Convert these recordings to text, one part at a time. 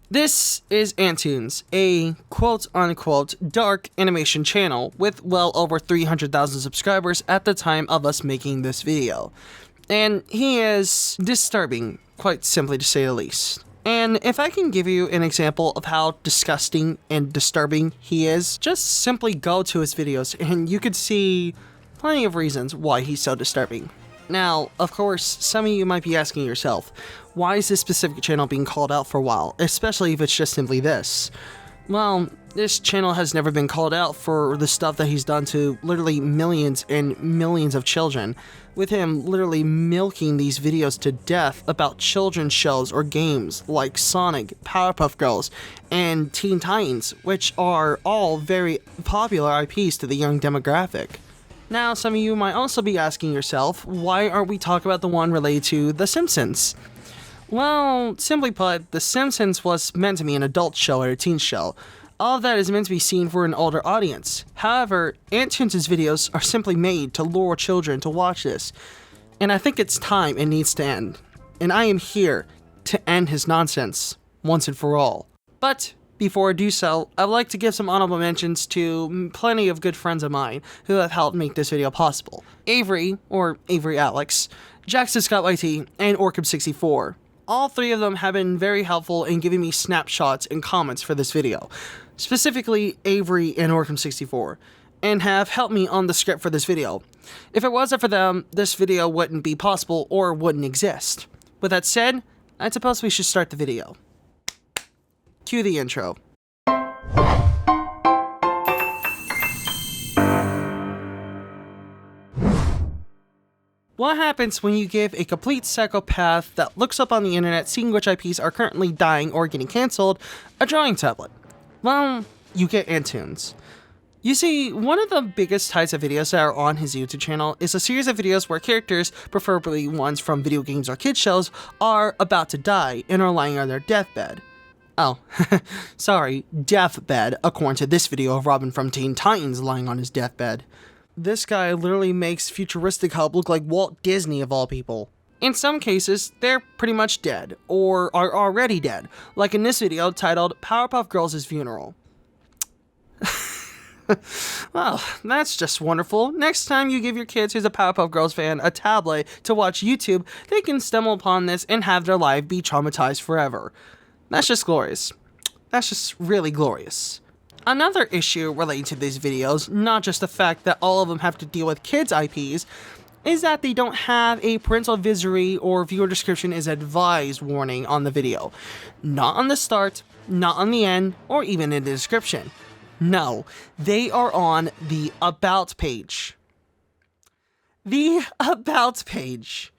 This is Antoons, a quote-unquote dark animation channel with well over 300,000 subscribers at the time of us making this video. And he is disturbing, quite simply to say the least. And if I can give you an example of how disgusting and disturbing he is, just simply go to his videos and you could see plenty of reasons why he's so disturbing. Now, of course, some of you might be asking yourself, why is this specific channel being called out for a while, especially if it's just simply this? Well, this channel has never been called out for the stuff that he's done to literally millions and millions of children, with him literally milking these videos to death about children's shows or games like Sonic, Powerpuff Girls, and Teen Titans, which are all very popular IPs to the young demographic. Now, some of you might also be asking yourself, why aren't we talking about the one related to The Simpsons? Well, simply put, The Simpsons was meant to be an adult show or a teen show. All of that is meant to be seen for an older audience. However, Antoons' videos are simply made to lure children to watch this. And I think it's time it needs to end. And I am here to end his nonsense, once and for all. But before I do so, I would like to give some honorable mentions to plenty of good friends of mine who have helped make this video possible. Avery, or Avery Alex, Jackson Scott and Ocram64. All three of them have been very helpful in giving me snapshots and comments for this video. Specifically, Avery and Ocram64, and have helped me on the script for this video. If it wasn't for them, this video wouldn't be possible or wouldn't exist. With that said, I suppose we should start the video. Cue the intro. What happens when you give a complete psychopath that looks up on the internet seeing which IPs are currently dying or getting cancelled a drawing tablet? Well, you get Antoons. You see, one of the biggest types of videos that are on his YouTube channel is a series of videos where characters, preferably ones from video games or kid shows, are about to die and are lying on their deathbed. Oh, sorry, Deathbed, according to this video of Robin from Teen Titans lying on his deathbed. This guy literally makes Futuristic Hub look like Walt Disney of all people. In some cases, they're pretty much dead, or are already dead, like in this video titled Powerpuff Girls' Funeral. Well, that's just wonderful. Next time you give your kids who's a Powerpuff Girls fan a tablet to watch YouTube, they can stumble upon this and have their life be traumatized forever. That's just glorious. That's just really glorious. Another issue relating to these videos, not just the fact that all of them have to deal with kids' IPs, is that they don't have a parental advisory or viewer description is advised warning on the video. Not on the start, not on the end, or even in the description. No, they are on the About page. The About page.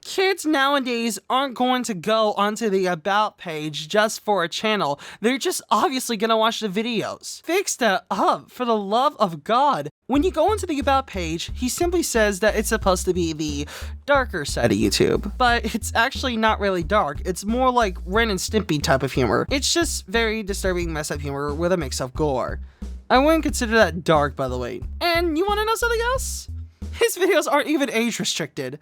Kids nowadays aren't going to go onto the About page just for a channel. They're just obviously gonna watch the videos. Fix that up, for the love of God. When you go into the About page, he simply says that it's supposed to be the darker side of YouTube. But it's actually not really dark. It's more like Ren and Stimpy type of humor. It's just very disturbing mess up humor with a mix of gore. I wouldn't consider that dark, by the way. And you wanna know something else? His videos aren't even age restricted.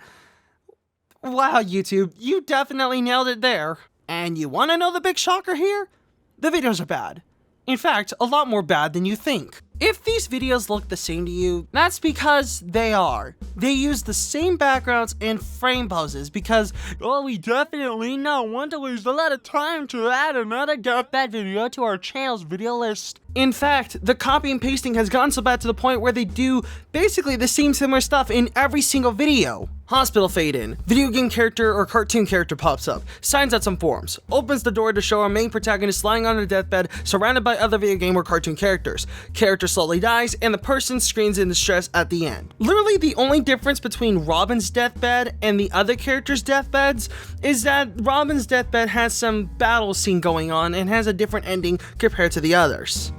Wow, YouTube, you definitely nailed it there. And you want to know the big shocker here? The videos are bad. In fact, a lot more bad than you think. If these videos look the same to you, that's because they are. They use the same backgrounds and frame poses because, well, we definitely don't want to lose a lot of time to add another Deathbed video to our channel's video list. In fact, the copy and pasting has gotten so bad to the point where they do basically the same similar stuff in every single video. Hospital fade in, video game character or cartoon character pops up, signs out some forms, opens the door to show our main protagonist lying on a deathbed surrounded by other video game or cartoon characters. Character slowly dies and the person screams in distress at the end. Literally the only difference between Robin's deathbed and the other characters' deathbeds is that Robin's deathbed has some battle scene going on and has a different ending compared to the others.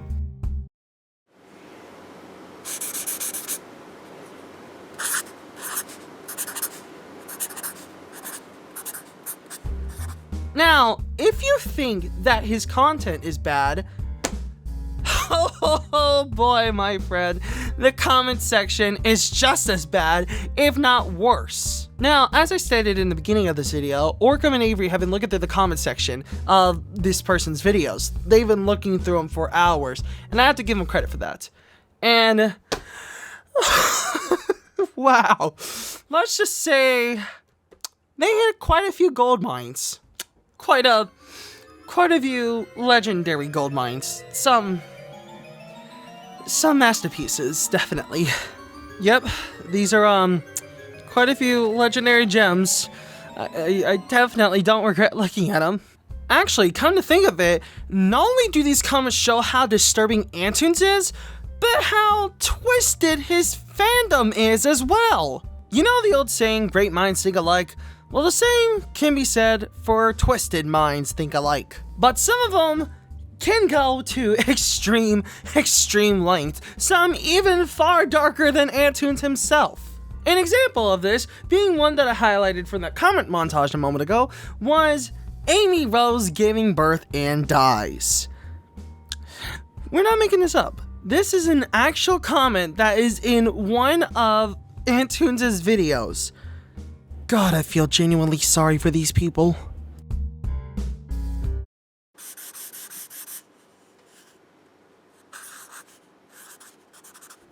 Now, if you think that his content is bad, oh boy, my friend, the comment section is just as bad, if not worse. Now, as I stated in the beginning of this video, Ocram and Avery have been looking through the comment section of this person's videos. They've been looking through them for hours, and I have to give them credit for that. And wow, let's just say they hit quite a few gold mines. Quite a few legendary gold mines. Some masterpieces, definitely. Yep, these are quite a few legendary gems. I definitely don't regret looking at them. Actually, come to think of it, not only do these comments show how disturbing Antoons is, but how twisted his fandom is as well. You know the old saying, great minds think alike? Well, the same can be said for twisted minds think alike. But some of them can go to extreme lengths, some even far darker than Antoons himself. An example of this, being one that I highlighted from that comment montage a moment ago, was Amy Rose giving birth and dies. We're not making this up. This is an actual comment that is in one of Antoons' videos. God, I feel genuinely sorry for these people.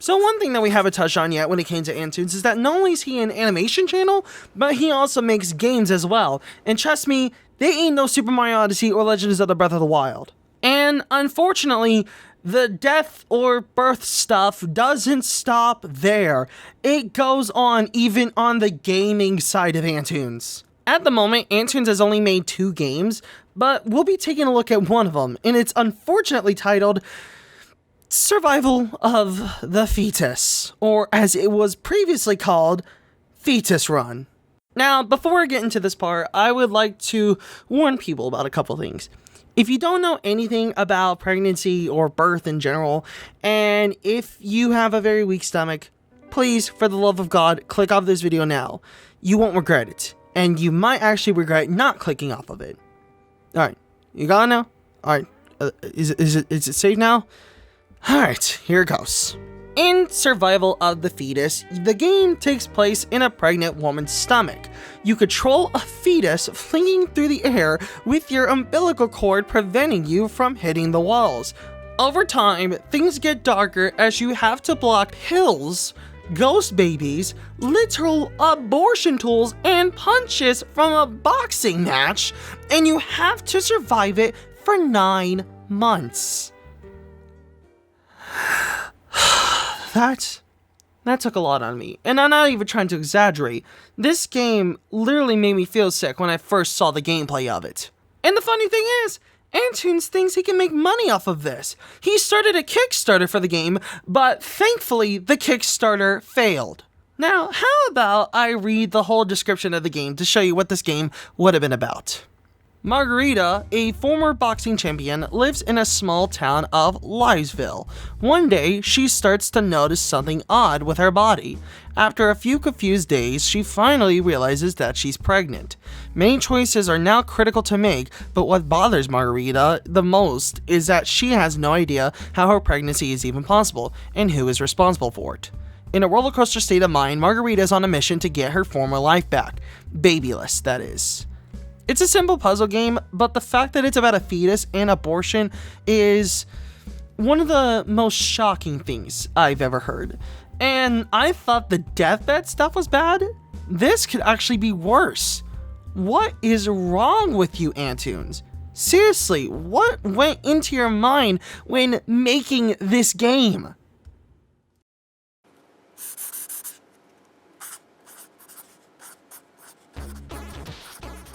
So one thing that we haven't touched on yet when it came to Antoons is that not only is he an animation channel, but he also makes games as well. And trust me, they ain't no Super Mario Odyssey or Legend of Zelda Breath of the Wild. And unfortunately, the death or birth stuff doesn't stop there. It goes on even on the gaming side of Antoons. At the moment, Antoons has only made 2 games, but we'll be taking a look at one of them, and it's unfortunately titled Survival of the Fetus, or as it was previously called, Fetus Run. Now, before I get into this part, I would like to warn people about a couple things. If you don't know anything about pregnancy or birth in general, and if you have a very weak stomach, please, for the love of God, click off this video now. You won't regret it, and you might actually regret not clicking off of it. Alright, you got it now? Alright, is it safe now? Alright, here it goes. In Survival of the Fetus, the game takes place in a pregnant woman's stomach. You control a fetus flinging through the air with your umbilical cord preventing you from hitting the walls. Over time, things get darker as you have to block pills, ghost babies, literal abortion tools, and punches from a boxing match, and you have to survive it for 9 months. That took a lot on me, and I'm not even trying to exaggerate. This game literally made me feel sick when I first saw the gameplay of it. And the funny thing is, Antoons thinks he can make money off of this. He started a Kickstarter for the game, but thankfully the Kickstarter failed. Now, how about I read the whole description of the game to show you what this game would have been about. Margarita, a former boxing champion, lives in a small town of Livesville. One day, she starts to notice something odd with her body. After a few confused days, she finally realizes that she's pregnant. Many choices are now critical to make, but what bothers Margarita the most is that she has no idea how her pregnancy is even possible, and who is responsible for it. In a roller coaster state of mind, Margarita is on a mission to get her former life back. Babyless, that is. It's a simple puzzle game, but the fact that it's about a fetus and abortion is one of the most shocking things I've ever heard. And I thought the Deathbed stuff was bad. This could actually be worse. What is wrong with you, Antoons? Seriously, what went into your mind when making this game?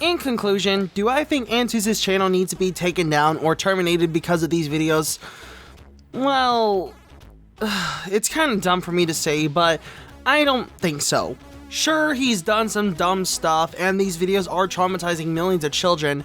In conclusion, do I think Antoons' channel needs to be taken down or terminated because of these videos? Well, it's kind of dumb for me to say, but I don't think so. Sure, he's done some dumb stuff, and these videos are traumatizing millions of children,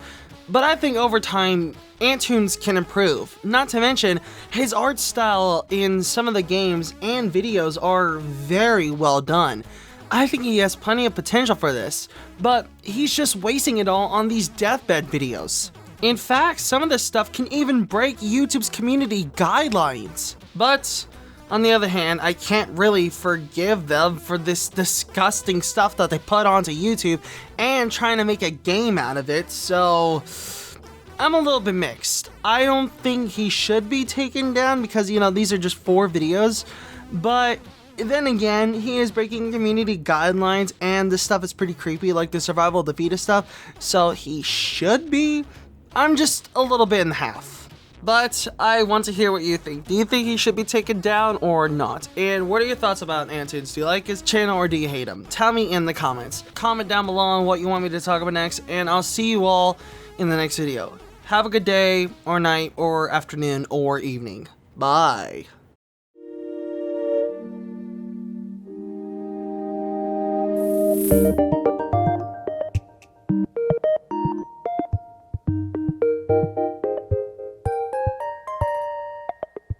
but I think over time, Antoons can improve. Not to mention, his art style in some of the games and videos are very well done. I think he has plenty of potential for this, but he's just wasting it all on these Deathbed videos. In fact, some of this stuff can even break YouTube's community guidelines. But On the other hand, I can't really forgive them for this disgusting stuff that they put onto YouTube and trying to make a game out of it, so I'm a little bit mixed. I don't think he should be taken down because, you know, these are just 4 videos, but then again, he is breaking community guidelines and this stuff is pretty creepy, like the survival of the fittest stuff, so he should be. I'm just a little bit in half. But I want to hear what you think. Do you think he should be taken down or not? And what are your thoughts about Antoons? Do you like his channel or do you hate him? Tell me in the comments. Comment down below on what you want me to talk about next, and I'll see you all in the next video. Have a good day, or night, or afternoon, or evening. Bye.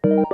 You